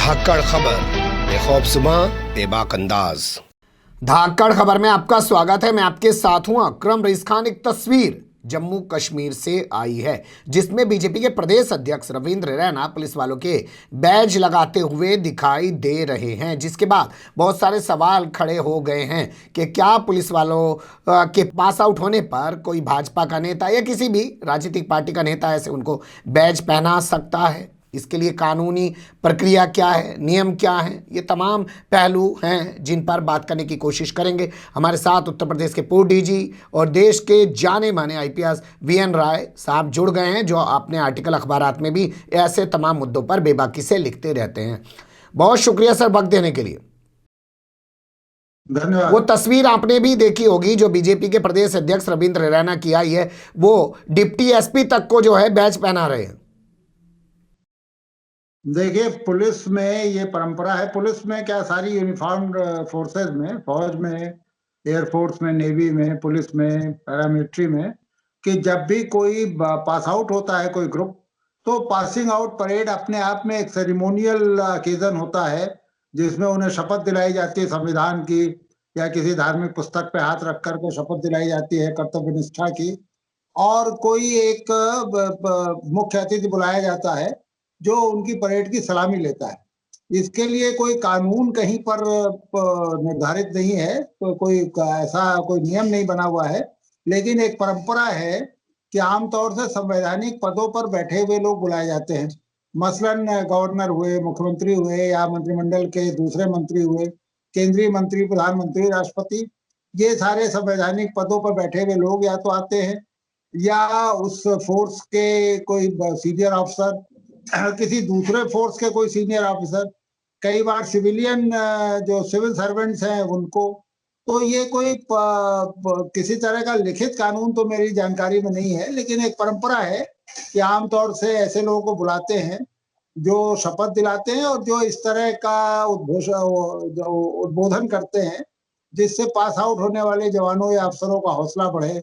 धाकड़ खबर, बेखौफजुमा बेबाक अंदाज। धाकड़ खबर में आपका स्वागत है। मैं आपके साथ हूं अकरम रईस खान। एक तस्वीर जम्मू कश्मीर से आई है जिसमें बीजेपी के प्रदेश अध्यक्ष रविंद्र रैना पुलिस वालों के बैज लगाते हुए दिखाई दे रहे हैं, जिसके बाद बहुत सारे सवाल खड़े हो गए हैं कि क्या पुलिस वालों के पास आउट होने पर कोई भाजपा का नेता या किसी भी राजनीतिक पार्टी का नेता ऐसे उनको बैज पहना सकता है। इसके लिए कानूनी प्रक्रिया क्या है, नियम क्या है, ये तमाम पहलू हैं जिन पर बात करने की कोशिश करेंगे। हमारे साथ उत्तर प्रदेश के पूर्व डीजी और देश के जाने माने आईपीएस वीएन राय साहब जुड़ गए हैं, जो अपने आर्टिकल अखबारात में भी ऐसे तमाम मुद्दों पर बेबाकी से लिखते रहते हैं। बहुत शुक्रिया सर वक्त देने के लिए। धन्यवाद। वो तस्वीर आपने भी देखी होगी जो बीजेपी के प्रदेश अध्यक्ष रविंद्र रैना की आई है, वो डिप्टी एसपी तक को जो है बैज पहना रहे हैं। देखिए, पुलिस में ये परंपरा है। पुलिस में क्या, सारी यूनिफॉर्म्ड फोर्सेस में, फौज में, एयरफोर्स में, नेवी में, पुलिस में, पैरामिलिट्री में, कि जब भी कोई पास आउट होता है कोई ग्रुप, तो पासिंग आउट परेड अपने आप में एक सेरिमोनियल ओकेजन होता है जिसमें उन्हें शपथ दिलाई जाती है संविधान की, या किसी धार्मिक पुस्तक पे हाथ रख कर के शपथ दिलाई जाती है कर्तव्य निष्ठा की, और कोई एक मुख्य अतिथि बुलाया जाता है जो उनकी परेड की सलामी लेता है। इसके लिए कोई कानून कहीं पर निर्धारित नहीं है, तो कोई ऐसा कोई नियम नहीं बना हुआ है, लेकिन एक परंपरा है कि आमतौर से संवैधानिक पदों पर बैठे हुए लोग बुलाए जाते हैं। मसलन गवर्नर हुए, मुख्यमंत्री हुए, या मंत्रिमंडल के दूसरे मंत्री हुए, केंद्रीय मंत्री, प्रधानमंत्री, राष्ट्रपति, ये सारे संवैधानिक पदों पर बैठे हुए लोग या तो आते हैं, या उस फोर्स के कोई सीनियर ऑफिसर, किसी दूसरे फोर्स के कोई सीनियर ऑफिसर, कई बार सिविलियन जो सिविल सर्वेंट्स हैं उनको। तो ये कोई किसी तरह का लिखित कानून तो मेरी जानकारी में नहीं है, लेकिन एक परंपरा है कि आमतौर से ऐसे लोगों को बुलाते हैं जो शपथ दिलाते हैं और जो इस तरह का उद्बोधन करते हैं जिससे पास आउट होने वाले जवानों या अफसरों का हौसला बढ़े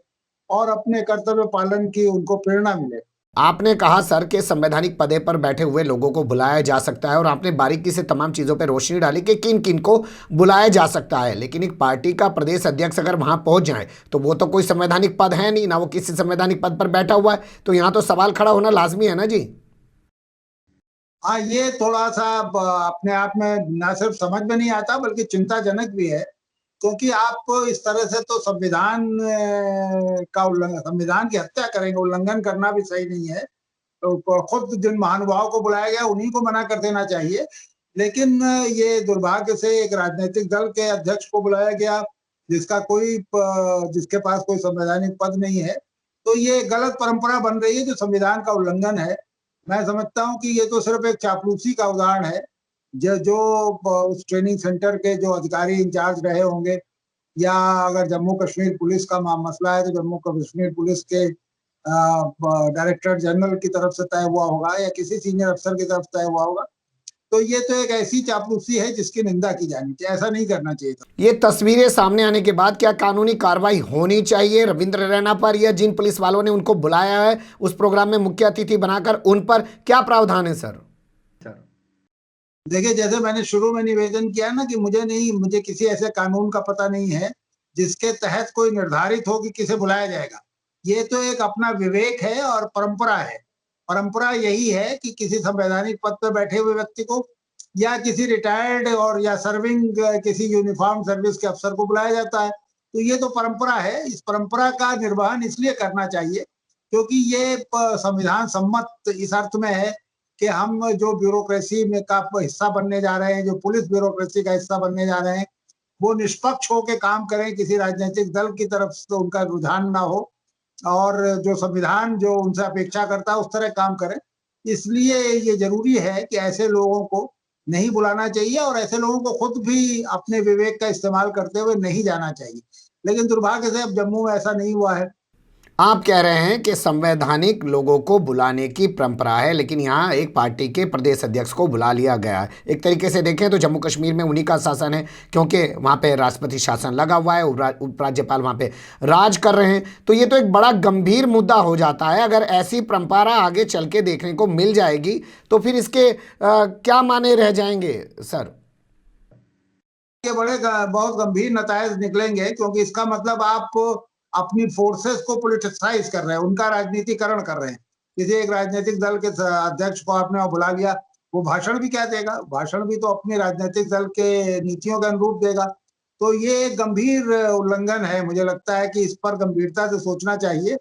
और अपने कर्तव्य पालन की उनको प्रेरणा मिले। आपने कहा सर के संवैधानिक पदे पर बैठे हुए लोगों को बुलाया जा सकता है, और आपने बारीकी से तमाम चीज़ों पर रोशनी डाली कि किन किन को बुलाया जा सकता है, लेकिन एक पार्टी का प्रदेश अध्यक्ष अगर वहां पहुंच जाए तो वो तो कोई संवैधानिक पद है नहीं ना, वो किसी संवैधानिक पद पर बैठा हुआ है, तो यहाँ तो सवाल खड़ा होना लाजमी है ना जी। हाँ, ये थोड़ा सा अपने आप में न सिर्फ समझ में नहीं आता बल्कि चिंताजनक भी है, क्योंकि आप इस तरह से तो संविधान का उल्लंघन, संविधान की हत्या करेंगे। उल्लंघन करना भी सही नहीं है। तो खुद जिन महानुभावों को बुलाया गया उन्हीं को मना कर देना चाहिए, लेकिन ये दुर्भाग्य से एक राजनीतिक दल के अध्यक्ष को बुलाया गया जिसके पास कोई संवैधानिक पद नहीं है। तो ये गलत परंपरा बन रही है जो संविधान का उल्लंघन है। मैं समझता हूँ कि ये तो सिर्फ एक चापलूसी का उदाहरण है। जो उस ट्रेनिंग सेंटर के जो अधिकारी इंचार्ज रहे होंगे, या अगर जम्मू कश्मीर पुलिस का मसला है तो जम्मू कश्मीर पुलिस के डायरेक्टर जनरल की तरफ से तय हुआ होगा या किसी सीनियर अफसर की तरफ तय हुआ होगा। तो ये तो एक ऐसी चापलूसी है जिसकी निंदा की जानी चाहिए। ऐसा नहीं करना चाहिए था। ये तस्वीरें सामने आने के बाद क्या कानूनी कार्रवाई होनी चाहिए रविंद्र रैना पर, या जिन पुलिस वालों ने उनको बुलाया है उस प्रोग्राम में मुख्य अतिथि बनाकर उन पर क्या प्रावधान है सर? देखिए, जैसे मैंने शुरू में निवेदन किया ना कि मुझे किसी ऐसे कानून का पता नहीं है जिसके तहत कोई निर्धारित हो कि किसे बुलाया जाएगा। ये तो एक अपना विवेक है और परंपरा है। परंपरा यही है कि किसी संवैधानिक पद पर बैठे हुए व्यक्ति को या किसी रिटायर्ड और या सर्विंग किसी यूनिफॉर्म सर्विस के अफसर को बुलाया जाता है। तो ये तो परंपरा है। इस परंपरा का निर्वहन इसलिए करना चाहिए क्योंकि ये संविधान सम्मत इस अर्थ में है कि हम जो ब्यूरोक्रेसी में का हिस्सा बनने जा रहे हैं, जो पुलिस ब्यूरोक्रेसी का हिस्सा बनने जा रहे हैं, वो निष्पक्ष होकर काम करें, किसी राजनीतिक दल की तरफ से उनका रुझान ना हो, और जो संविधान जो उनसे अपेक्षा करता है उस तरह काम करें। इसलिए ये जरूरी है कि ऐसे लोगों को नहीं बुलाना चाहिए और ऐसे लोगों को खुद भी अपने विवेक का इस्तेमाल करते हुए नहीं जाना चाहिए। लेकिन दुर्भाग्य से अब जम्मू में ऐसा नहीं हुआ है। आप कह रहे हैं कि संवैधानिक लोगों को बुलाने की परंपरा है, लेकिन यहाँ एक पार्टी के प्रदेश अध्यक्ष को बुला लिया गया है। एक तरीके से देखें तो जम्मू कश्मीर में उन्हीं का शासन है, क्योंकि वहाँ पे राष्ट्रपति शासन लगा हुआ है, उपराज्यपाल वहाँ पे राज कर रहे हैं। तो ये तो एक बड़ा गंभीर मुद्दा हो जाता है। अगर ऐसी परंपरा आगे चल के देखने को मिल जाएगी तो फिर इसके क्या माने रह जाएंगे सर? ये बहुत गंभीर नतायज निकलेंगे, क्योंकि इसका मतलब आप अपनी फोर्सेस को पॉलिटिसाइज कर रहे हैं, उनका राजनीतिकरण कर रहे हैं। किसी एक राजनीतिक दल के अध्यक्ष को आपने बुला लिया, वो भाषण भी क्या देगा? भाषण भी तो अपनी राजनीतिक दल के नीतियों के अनुरूप देगा। तो ये एक गंभीर उल्लंघन है। मुझे लगता है कि इस पर गंभीरता से सोचना चाहिए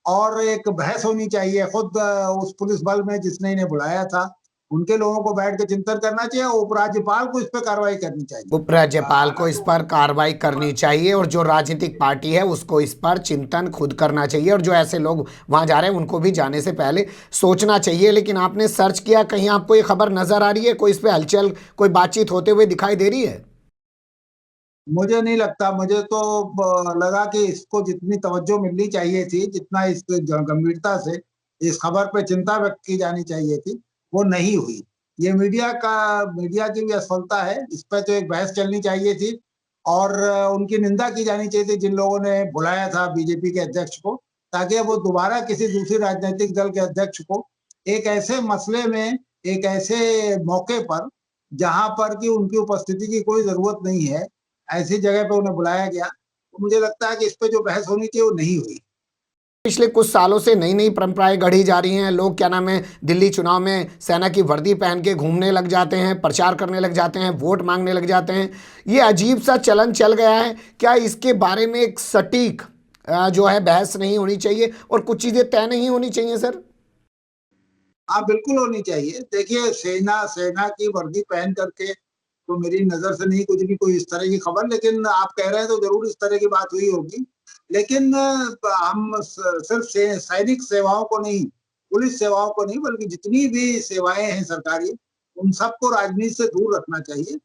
और एक बहस होनी चाहिए। खुद उस पुलिस बल में जिसने इन्हें बुलाया था, उनके लोगों को बैठ के चिंतन करना चाहिए और उपराज्यपाल को इस पर कार्रवाई करनी चाहिए। उपराज्यपाल को इस पर कार्रवाई करनी चाहिए और जो राजनीतिक पार्टी है उसको इस पर चिंतन खुद करना चाहिए, और जो ऐसे लोग वहां जा रहे हैं उनको भी जाने से पहले सोचना चाहिए। लेकिन आपने सर्च किया, कहीं आपको ये खबर नजर आ रही है, कोई इस पे हलचल, कोई बातचीत होते हुए दिखाई दे रही है? मुझे नहीं लगता। मुझे तो लगा कि इसको जितनी तवज्जो मिलनी चाहिए थी, जितना इस गंभीरता से इस खबर पे चिंता व्यक्त की जानी चाहिए थी, वो नहीं हुई। ये मीडिया की भी असफलता है। इस पर तो एक बहस चलनी चाहिए थी और उनकी निंदा की जानी चाहिए थी जिन लोगों ने बुलाया था बीजेपी के अध्यक्ष को, ताकि वो दोबारा किसी दूसरी राजनीतिक दल के अध्यक्ष को एक ऐसे मसले में, एक ऐसे मौके पर जहां पर कि उनकी उपस्थिति की कोई जरूरत नहीं है, ऐसी जगह पे उन्हें बुलाया गया। तो मुझे लगता है कि इस पे जो बहस होनी चाहिए वो नहीं हुई। पिछले कुछ सालों से नई नई परंपराएं गढ़ी जा रही हैं। लोग क्या नाम है, दिल्ली चुनाव में सेना की वर्दी पहन के घूमने लग जाते हैं, प्रचार करने लग जाते हैं, वोट मांगने लग जाते हैं। ये अजीब सा चलन चल गया है। क्या इसके बारे में एक सटीक जो है बहस नहीं होनी चाहिए और कुछ चीजें तय नहीं होनी चाहिए सर? हाँ, बिल्कुल होनी चाहिए। देखिए, सेना की वर्दी पहन करके तो मेरी नजर से नहीं गुजरी कोई इस तरह की खबर, लेकिन आप कह रहे हैं तो जरूर इस तरह की बात हुई होगी। लेकिन हम सिर्फ सैनिक सेवाओं को नहीं, पुलिस सेवाओं को नहीं, बल्कि जितनी भी सेवाएं हैं सरकारी, उन सबको राजनीति से दूर रखना चाहिए।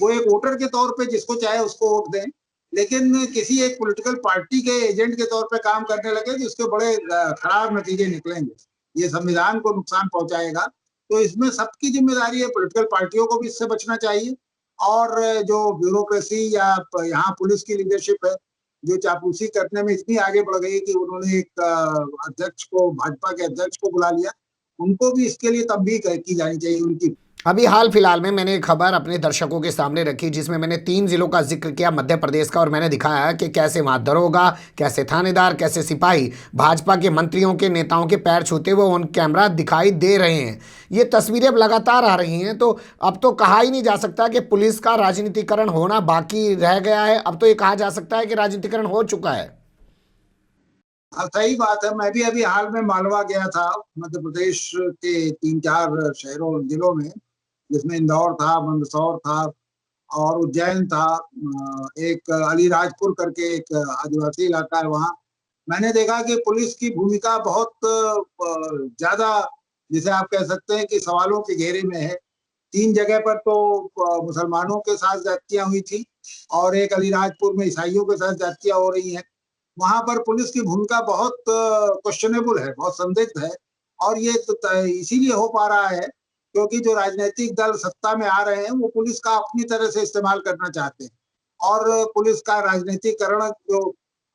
वो एक वोटर के तौर पे जिसको चाहे उसको वोट दें, लेकिन किसी एक पॉलिटिकल पार्टी के एजेंट के तौर पे काम करने लगे तो इसके बड़े खराब नतीजे निकलेंगे। ये संविधान को नुकसान पहुंचाएगा। तो इसमें सबकी जिम्मेदारी है, पॉलिटिकल पार्टियों को भी इससे बचना चाहिए और जो ब्यूरोक्रेसी या यहाँ पुलिस की लीडरशिप है, जो चापलूसी करने में इतनी आगे बढ़ गई कि उन्होंने एक अध्यक्ष को, भाजपा के अध्यक्ष को बुला लिया, उनको भी इसके लिए तंबीह की जानी चाहिए उनकी। अभी हाल फिलहाल में मैंने एक खबर अपने दर्शकों के सामने रखी, जिसमें मैंने 3 जिलों का जिक्र किया मध्य प्रदेश का, और मैंने दिखाया कि कैसे वहां दरोगा, कैसे थानेदार, कैसे सिपाही भाजपा के मंत्रियों के, नेताओं के पैर छूते हुए ऑन कैमरा दिखाई दे रहे हैं। ये तस्वीरें अब लगातार आ रही हैं। तो अब तो कहा ही नहीं जा सकता कि पुलिस का राजनीतिकरण होना बाकी रह गया है। अब तो ये कहा जा सकता है कि राजनीतिकरण हो चुका है। सही बात है। मैं भी अभी हाल में मालवा गया था, मध्य प्रदेश के 3-4 शहरों जिलों में, जिसमें इंदौर था, मंदसौर था और उज्जैन था। एक अलीराजपुर करके एक आदिवासी इलाका है, वहाँ मैंने देखा कि पुलिस की भूमिका बहुत ज्यादा, जिसे आप कह सकते हैं कि सवालों के घेरे में है। 3 जगह पर तो मुसलमानों के साथ ज्यादतियां हुई थी और एक अलीराजपुर में ईसाइयों के साथ ज्यादतियां हो रही हैं। वहां पर पुलिस की भूमिका बहुत क्वेश्चनेबल है, बहुत संदिग्ध है। और ये तो इसीलिए हो पा रहा है क्योंकि जो राजनीतिक दल सत्ता में आ रहे हैं वो पुलिस का अपनी तरह से इस्तेमाल करना चाहते हैं। और पुलिस का राजनीतिकरण जो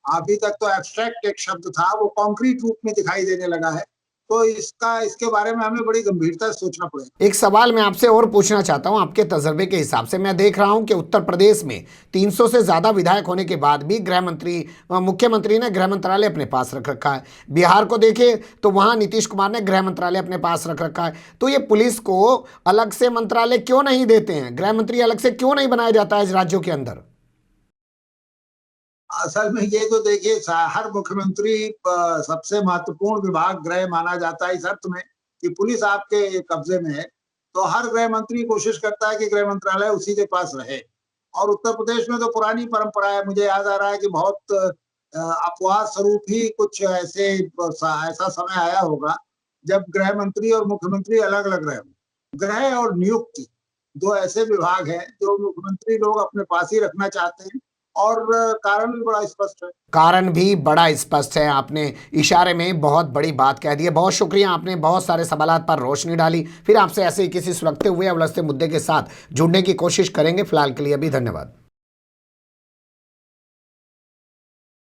अभी तक तो एब्स्ट्रैक्ट एक शब्द था, वो कॉन्क्रीट रूप में दिखाई देने लगा है। तो इसके बारे में हमें बड़ी गंभीरता से सोचना पड़ेगा। एक सवाल मैं आपसे और पूछना चाहता हूं, आपके तजर्बे के हिसाब से मैं देख रहा हूं कि उत्तर प्रदेश में 300 से ज्यादा विधायक होने के बाद भी मुख्यमंत्री ने गृह मंत्रालय अपने पास रख रखा है। बिहार को देखें तो वहां नीतीश कुमार ने गृह मंत्रालय अपने पास रख रखा है। तो ये पुलिस को अलग से मंत्रालय क्यों नहीं देते हैं? गृह मंत्री अलग से क्यों नहीं बनाया जाता है इस राज्यों के अंदर? असल में ये तो देखिए, हर मुख्यमंत्री सबसे महत्वपूर्ण विभाग गृह माना जाता है इस अर्थ में कि पुलिस आपके कब्जे में है। तो हर गृह मंत्री कोशिश करता है कि गृह मंत्रालय उसी के पास रहे। और उत्तर प्रदेश में तो पुरानी परंपरा है। मुझे याद आ रहा है कि बहुत अपवाद स्वरूप ही कुछ ऐसा समय आया होगा जब गृह मंत्री और मुख्यमंत्री अलग अलग रहे। गृह और नियुक्ति 2 ऐसे विभाग हैं जो मुख्यमंत्री लोग अपने पास ही रखना चाहते हैं और कारण भी बड़ा स्पष्ट है। कारण भी बड़ा स्पष्ट है। आपने इशारे में बहुत बड़ी बात कह दी है। बहुत शुक्रिया, आपने बहुत सारे सवालात पर रोशनी डाली। फिर आपसे ऐसे ही किसी सुलगते हुए या उलझते मुद्दे के साथ जुड़ने की कोशिश करेंगे। फिलहाल के लिए अभी धन्यवाद।